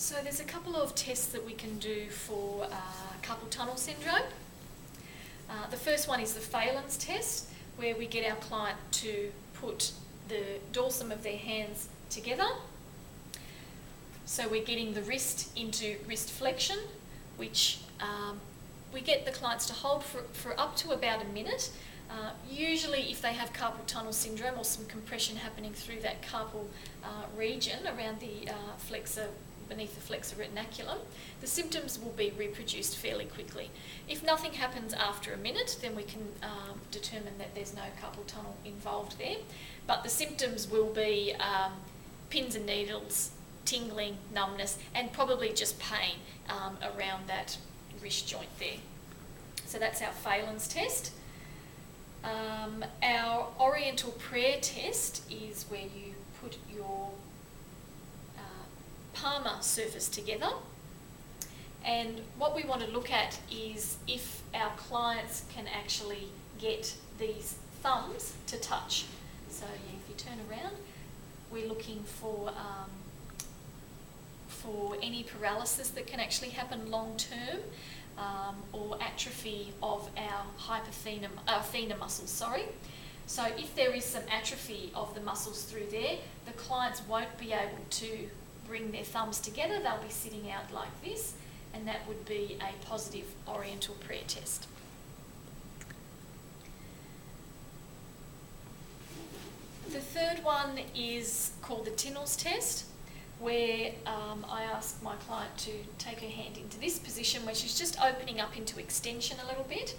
So there's a couple of tests that we can do for carpal tunnel syndrome. The first one is the Phelan's test, where we get our client to put the dorsum of their hands together. So we're getting the wrist into wrist flexion, which we get the clients to hold for up to about a minute. Usually if they have carpal tunnel syndrome or some compression happening through that carpal region around the flexor, beneath the flexor retinaculum, the symptoms will be reproduced fairly quickly. If nothing happens after a minute, then we can determine that there's no carpal tunnel involved there. But the symptoms will be pins and needles, tingling, numbness, and probably just pain around that wrist joint there. So that's our Phelan's test. Our oriental prayer test is where you put your palmar surface together, and what we want to look at is if our clients can actually get these thumbs to touch. So if you turn around, we're looking for any paralysis that can actually happen long term, or atrophy of our thenar muscles, So if there is some atrophy of the muscles through there, the clients won't be able to bring their thumbs together. They'll be sitting out like this, and that would be a positive oriental prayer test. The third one is called the Tinnell's test, where I ask my client to take her hand into this position where she's just opening up into extension a little bit,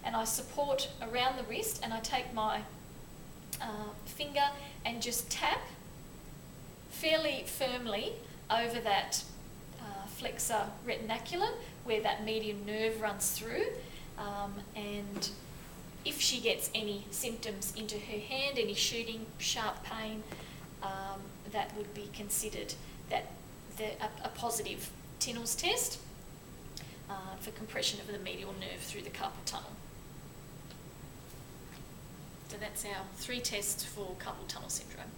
and I support around the wrist, and I take my finger and just tap fairly firmly over that flexor retinaculum where that median nerve runs through, and if she gets any symptoms into her hand, any shooting, sharp pain, that would be considered a positive Tinnell's test for compression of the medial nerve through the carpal tunnel. So that's our 3 tests for carpal tunnel syndrome.